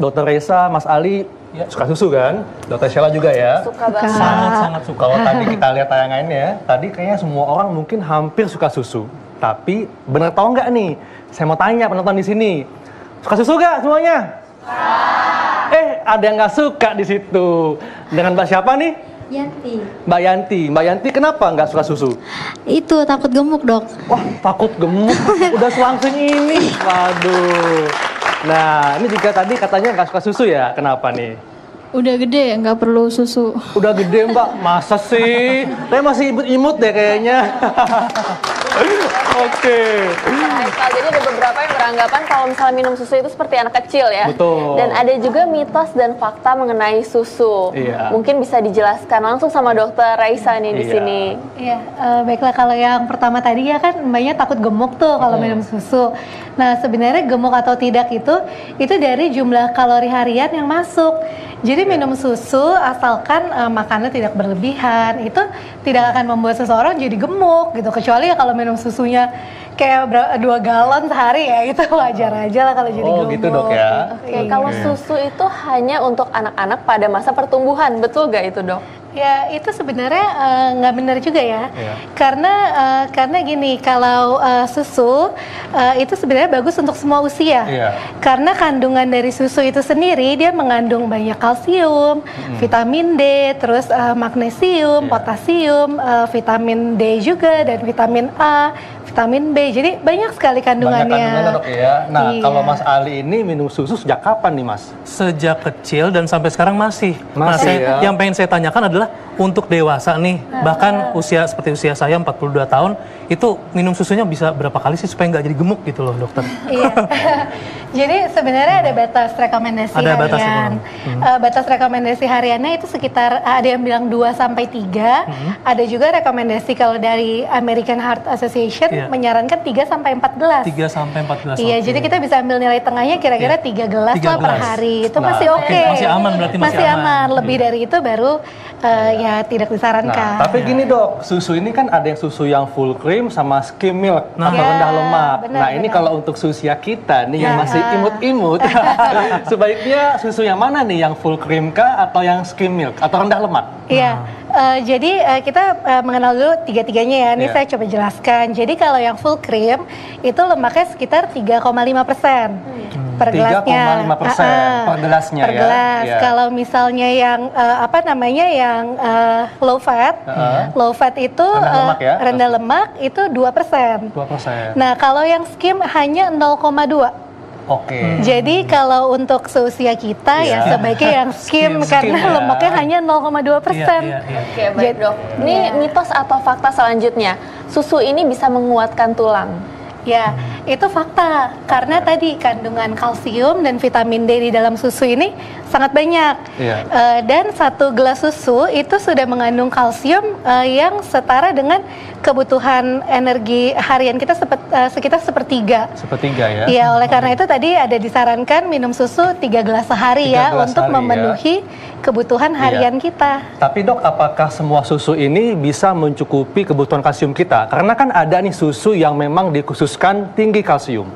Dokter Reza, Mas Ali ya, suka susu kan? Dokter Sheila juga ya? Suka banget. Sangat suka. Kalau tadi kita lihat tayangannya, tadi kayaknya semua orang mungkin hampir suka susu. Tapi bener tau nggak nih? Saya mau tanya penonton di sini, suka susu nggak semuanya? Ada yang nggak suka di situ. Dengan Mbak siapa nih? Yanti. Mbak Yanti. Mbak Yanti kenapa nggak suka susu? Itu takut gemuk, Dok. Wah, takut gemuk. Udah selangsung ini. Waduh. Nah, ini juga tadi katanya nggak suka susu ya? Kenapa nih? Udah gede, nggak perlu susu. Udah gede Mbak, masa sih? Saya masih imut-imut deh kayaknya. Oke. Jadi ada beberapa yang beranggapan kalau misalnya minum susu itu seperti anak kecil ya. Betul. Dan ada juga mitos dan fakta mengenai susu. Iya. Mungkin bisa dijelaskan langsung sama Dokter Raisa nih di Iya. sini. Iya, baiklah kalau yang pertama tadi ya kan mbaknya takut gemuk tuh kalau minum susu. Nah sebenarnya gemuk atau tidak itu dari jumlah kalori harian yang masuk. Jadi minum susu asalkan makannya tidak berlebihan itu tidak akan membuat seseorang jadi gemuk gitu. Kecuali ya kalau minum susunya kayak 2 galon sehari ya itu wajar aja lah kalau jadi gemuk. Oh gitu Dok ya. Oke, kalau susu itu hanya untuk anak-anak pada masa pertumbuhan, betul gak itu Dok? Ya itu sebenarnya nggak benar juga ya, Iya. karena gini kalau susu itu sebenarnya bagus untuk semua usia, Iya. karena kandungan dari susu itu sendiri dia mengandung banyak kalsium, vitamin D, terus magnesium, Iya. potasium, vitamin D juga dan vitamin A, vitamin B, jadi banyak sekali Banyak kandungannya. kandungannya Dok ya. Nah, Iya. kalau Mas Ali ini minum susu sejak kapan nih Mas? Sejak kecil dan sampai sekarang masih. Masih, ya. Yang pengen saya tanyakan adalah untuk dewasa nih, bahkan usia seperti usia saya 42 tahun, itu minum susunya bisa berapa kali sih supaya nggak jadi gemuk gitu loh dokter? Iya. Jadi sebenarnya ada batas rekomendasi Ada batas harian. Batas rekomendasi hariannya itu sekitar ada yang bilang 2 sampai 3. Ada juga rekomendasi kalau dari American Heart Association Iya. menyarankan 3 sampai 4 gelas. 3 sampai 14. Iya, oke. jadi kita bisa ambil nilai tengahnya kira-kira Iya. 3 gelas 3 lah per gelas. hari. Itu Nah, masih oke. masih aman berarti, masih Masih aman. aman. Lebih Iya. dari itu baru ya tidak disarankan. Nah, tapi gini Dok, susu ini kan ada yang susu yang full cream sama skim milk Nah. atau Ya, rendah lemak. benar, Nah, ini benar. kalau untuk usia kita nih yang Ya. masih imut-imut, sebaiknya susu yang mana nih, yang full cream kah atau yang skim milk atau rendah lemak? Iya, jadi kita mengenal dulu tiga-tiganya ya. Ini Iya. saya coba jelaskan. Jadi kalau yang full cream itu lemaknya sekitar 3,5% per gelasnya. 3,5% per gelasnya per ya. gelas. Iya. Kalau misalnya yang yang low fat, low fat itu Rendah lemak ya? rendah lemak itu 2%. 2%. Nah kalau yang skim hanya 0,2. Oke. Jadi kalau untuk seusia kita ya Iya. sebaiknya yang skim Skim, karena ya. lemaknya hanya 0,2%. Iya, iya, iya. Oke, baik Dok. Ini mitos atau fakta selanjutnya, susu ini bisa menguatkan tulang. Ya, itu fakta. Karena tadi kandungan kalsium dan vitamin D di dalam susu ini sangat banyak. Iya. Dan 1 gelas susu itu sudah mengandung kalsium yang setara dengan kebutuhan energi harian kita sekitar sepertiga. Sepertiga ya. Iya, oleh karena itu tadi ada disarankan minum susu 3 gelas sehari 3 ya gelas untuk sehari, ya. memenuhi kebutuhan harian kita. Tapi Dok, apakah semua susu ini bisa mencukupi kebutuhan kalsium kita? Karena kan ada nih susu yang memang dikhususkan tinggi kalsium.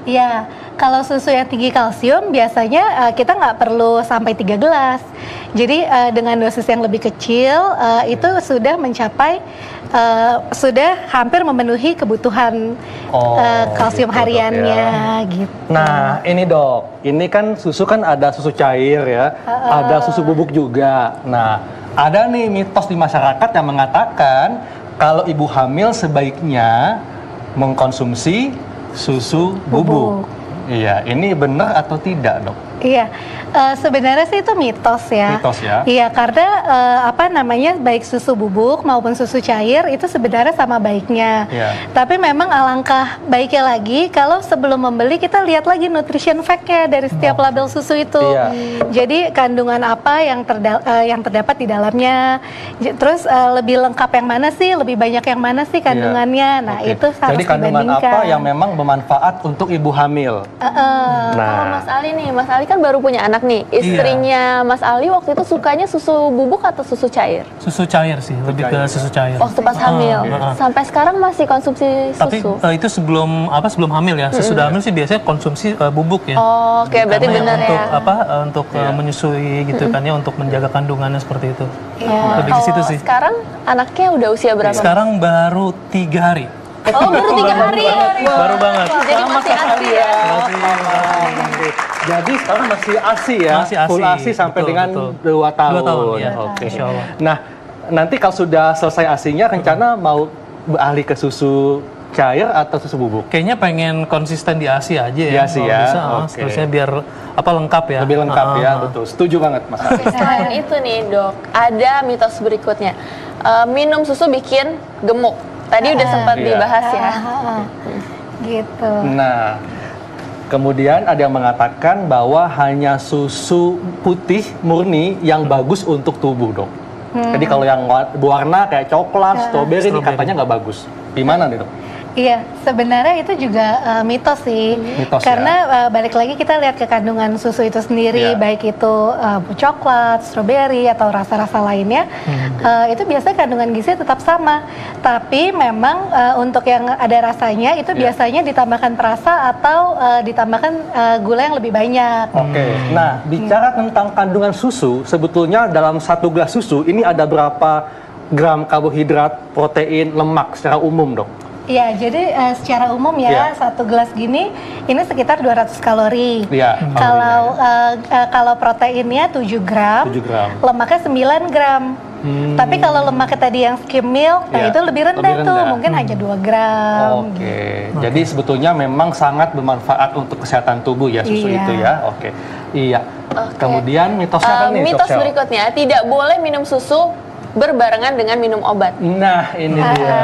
Iya, kalau susu yang tinggi kalsium biasanya kita nggak perlu sampai 3 gelas. Jadi dengan dosis yang lebih kecil itu sudah mencapai sudah hampir memenuhi kebutuhan kalsium gitu, Dok, hariannya gitu. Nah, ini Dok, ini kan susu kan ada susu cair ya, ada susu bubuk juga. Nah, ada nih mitos di masyarakat yang mengatakan kalau ibu hamil sebaiknya mengkonsumsi susu bubuk. Iya, ini benar atau tidak Dok? Iya, sebenarnya sih itu mitos ya. Mitos ya? Iya, karena baik susu bubuk maupun susu cair itu sebenarnya sama baiknya. Iya. Tapi memang alangkah baiknya lagi kalau sebelum membeli kita lihat lagi nutrition fact-nya dari setiap label susu itu. Iya. Jadi kandungan apa yang terdapat di dalamnya. Terus lebih lengkap yang mana sih, lebih banyak yang mana sih kandungannya. Nah, Oke. itu harus Jadi kandungan dibandingkan. apa yang memang bermanfaat untuk ibu hamil? Kalau Nah, Mas Ali nih, Mas Ali kan baru punya anak nih. Istrinya Mas Ali waktu itu sukanya susu bubuk atau susu cair? Susu cair sih, lebih ke susu cair. Waktu pas hamil. Sampai sekarang masih konsumsi Tapi susu? itu sebelum hamil ya. Sesudah hamil sih biasanya konsumsi bubuk ya. Oh, oke, berarti Karena benar untuk ya. untuk menyusui gitu kan ya, untuk menjaga kandungannya seperti itu. Oh, Lebih ke situ kalau sih. sekarang anaknya udah usia berapa? Sekarang baru 3 hari. Oh, baru 3 hari. Baru banget. Jadi masih ASI ya. Jadi sekarang masih ASI ya, Masih ASI, full ASI sampai betul, dengan betul. 2 tahun. 2 tahun, ya. Oke. Insya Allah. Nah, nanti kalau sudah selesai ASI-nya, rencana mau beralih ke susu cair atau susu bubuk? Kayaknya pengen konsisten di ASI aja Di ya. ASI kalau ya, bisa, oke. seterusnya biar lengkap ya. Lebih lengkap ya, betul. Setuju banget, Mas Ali. Selain itu nih dok, ada mitos berikutnya. Minum susu bikin gemuk. Tadi udah sempat Iya. dibahas ya. Gitu. Nah, kemudian ada yang mengatakan bahwa hanya susu putih murni yang bagus untuk tubuh, dok. Jadi kalau yang berwarna kayak coklat, strawberry ini katanya nggak bagus. Gimana nih, dok? Iya, sebenarnya itu juga mitos sih. Mitos, Karena balik lagi kita lihat ke kandungan susu itu sendiri, Iya. baik itu coklat, stroberi atau rasa-rasa lainnya, itu biasanya kandungan gizi tetap sama. Tapi memang untuk yang ada rasanya itu biasanya ditambahkan perasa atau ditambahkan gula yang lebih banyak. Oke. Nah, bicara tentang kandungan susu, sebetulnya dalam 1 gelas susu ini ada berapa gram karbohidrat, protein, lemak secara umum, dok? Iya, jadi secara umum ya, Iya. 1 gelas gini ini sekitar 200 kalori. Iya. Kalau proteinnya 7 gram, 7 gram. lemaknya 9 gram. Tapi kalau lemaknya tadi yang skim milk, nah Iya, itu lebih rendah lebih tuh, rendah. mungkin hanya 2 gram. Oke. Jadi sebetulnya memang sangat bermanfaat untuk kesehatan tubuh ya susu Iya. itu ya. Oke. Iya. Oke. Kemudian mitosnya kan nih, Mitos Dok Shell? berikutnya, tidak boleh minum susu berbarengan dengan minum obat. Nah, ini dia.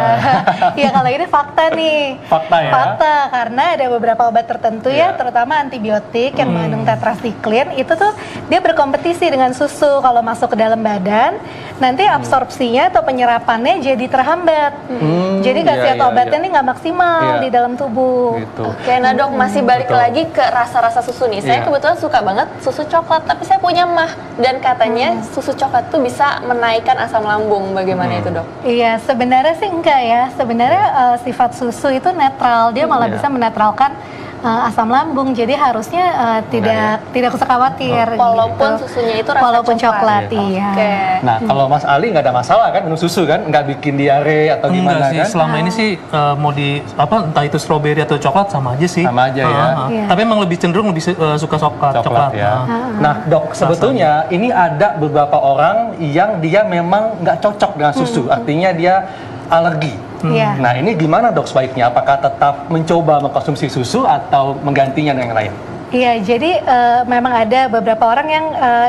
Ya kalau ini fakta nih. Fakta ya? Fakta, karena ada beberapa obat tertentu ya, Iya. terutama antibiotik yang mengandung tetrasiklin, itu tuh dia berkompetisi dengan susu. Kalau masuk ke dalam badan, nanti absorpsinya atau penyerapannya jadi terhambat. Jadi khasiat iya, obatnya iya. nih nggak maksimal Iya. di dalam tubuh. Gitu. Oke, nah dok, masih balik Betul. lagi ke rasa-rasa susu nih. Saya Iya. kebetulan suka banget susu coklat, tapi saya punya mah. Dan katanya susu coklat tuh bisa menaikkan asam lambung. Bagaimana itu dok? Iya, sebenarnya sih enggak ya. Sebenarnya sifat susu itu netral, dia malah Iya. bisa menetralkan asam lambung. Jadi harusnya tidak usah khawatir. Walaupun gitu. susunya itu rasa Walaupun coklat. coklat, iya. Oke. Nah, kalau Mas Ali nggak ada masalah kan minum susu kan? Nggak bikin diare atau Enggak gimana sih, kan? selama ini sih mau entah itu stroberi atau coklat sama aja sih. Sama aja ya. Iya. Tapi emang lebih cenderung lebih suka coklat. ya. Nah, dok, sebetulnya ini ada beberapa orang yang dia memang nggak cocok dengan susu, artinya dia alergi. Iya. Nah, ini gimana dok sebaiknya? Apakah tetap mencoba mengkonsumsi susu atau menggantinya dengan yang lain? Iya, jadi memang ada beberapa orang yang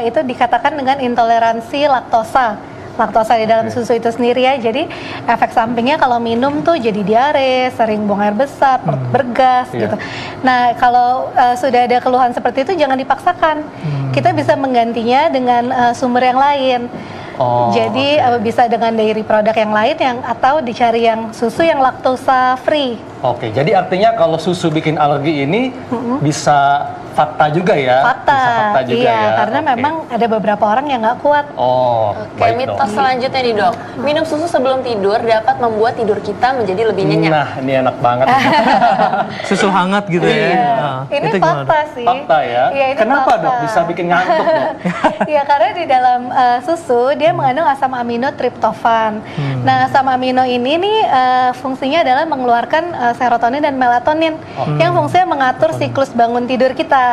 itu dikatakan dengan intoleransi laktosa. Laktosa di dalam susu itu sendiri ya. Jadi efek sampingnya kalau minum tuh jadi diare, sering buang air besar, perut bergas Iya. gitu. Nah, kalau sudah ada keluhan seperti itu jangan dipaksakan. Kita bisa menggantinya dengan sumber yang lain. Oh, Jadi bisa dengan dairy produk yang lain atau dicari yang susu yang laktosa free. Oke, jadi artinya kalau susu bikin alergi ini bisa fakta juga ya? Fakta, Bisa fakta juga iya, ya? karena Oke. memang ada beberapa orang yang nggak kuat. Oh, Oke, baik mitos dok. selanjutnya nih dok. Minum susu sebelum tidur dapat membuat tidur kita menjadi lebih nyenyak. Nah, ini enak banget. Susu hangat gitu ya. Iya. Nah, Ini itu gimana? fakta sih. Fakta ya? Iya, ini Kenapa fakta. dok bisa bikin ngantuk dok? Ya karena di dalam susu dia mengandung asam amino triptofan. Nah asam amino ini nih fungsinya adalah mengeluarkan serotonin dan melatonin yang fungsinya mengatur siklus bangun tidur kita.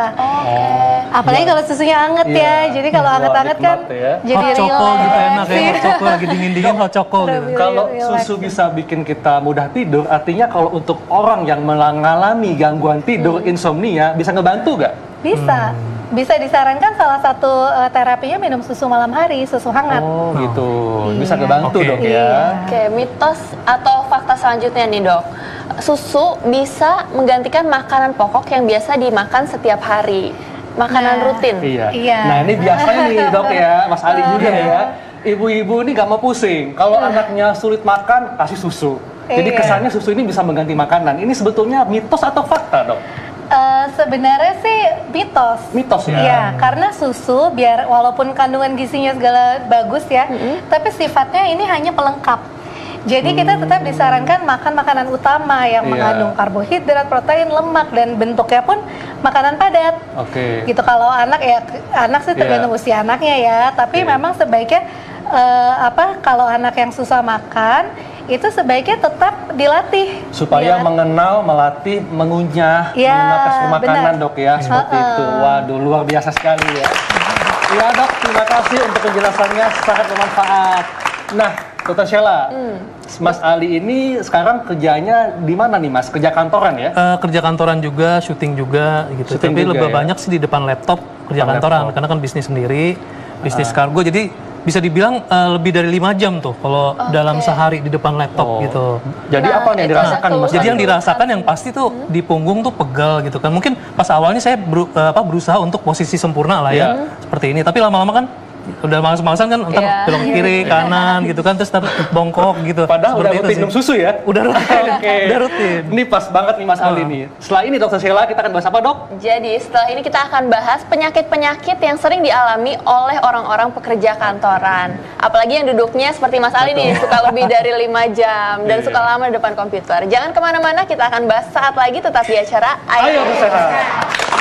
Apalagi kalau susunya anget Iya. ya. Jadi kalau Wah, anget-anget kan nikmat ya. jadi Hot choco gitu relax. enak ya, hot choco lagi dingin-dingin hot choco gitu. Kalau relax. susu bisa bikin kita mudah tidur, artinya kalau untuk orang yang mengalami gangguan tidur, insomnia, bisa ngebantu nggak? Bisa. Bisa disarankan salah satu terapinya minum susu malam hari, susu hangat. Oh gitu, bisa Iya. ngebantu Oke. dok Iya. ya. Oke, mitos atau fakta selanjutnya nih dok. Susu bisa menggantikan makanan pokok yang biasa dimakan setiap hari. Makanan Nah. rutin. Iya. Iya. Nah ini biasanya nih dok ya, Mas Ali juga ya. Ibu-ibu ini nggak mau pusing. Kalau anaknya sulit makan, kasih susu. Jadi Iya. kesannya susu ini bisa mengganti makanan. Ini sebetulnya mitos atau fakta dok? Sebenarnya sih mitos. Mitos ya? Iya, karena susu biar walaupun kandungan gizinya segala bagus ya, tapi sifatnya ini hanya pelengkap. Jadi kita tetap disarankan makan makanan utama yang Iya. mengandung karbohidrat, protein, lemak, dan bentuknya pun makanan padat. Oke. Gitu. Kalau anak ya, anak sih tergantung usia anaknya ya. Tapi Oke. memang sebaiknya kalau anak yang susah makan itu sebaiknya tetap dilatih Supaya biar- mengenal, melatih, mengunyah, Ya, mengenal tekstur makanan benar. dok ya, seperti itu. Waduh, luar biasa sekali ya. Ya dok, terima kasih untuk penjelasannya, sangat bermanfaat. Nah, Dr. Sheila, Mas Ali ini sekarang kerjanya di mana nih Mas? Kerja kantoran ya? Kerja kantoran juga, syuting juga gitu. Syuting Tapi juga lebih ya? banyak sih di depan laptop kerja Depan kantoran laptop. karena kan bisnis sendiri, bisnis kargo. Jadi bisa dibilang lebih dari 5 jam tuh kalau dalam sehari di depan laptop Oh. gitu. Jadi Nah, apa nih yang itu dirasakan ada Mas? Jadi yang Ali? dirasakan yang pasti tuh di punggung tuh pegal gitu kan. Mungkin pas awalnya saya berusaha untuk posisi sempurna lah ya, seperti ini. Tapi lama-lama kan udah males-malesan kan, entar Iya. belok kiri, kanan gitu kan, terus ntar bongkok gitu. Padahal udah Seperti itu rutin sih. minum susu ya? Udah rutin, Oke. udah rutin. Ini pas banget nih Mas Ali nih. Setelah ini Dr. Sheila kita akan bahas apa dok? Jadi setelah ini kita akan bahas penyakit-penyakit yang sering dialami oleh orang-orang pekerja kantoran. Apalagi yang duduknya seperti Mas Ali nih, suka lebih dari 5 jam dan Iya. suka lama di depan komputer. Jangan kemana-mana, kita akan bahas saat lagi tetap di acara Ayo bersehat.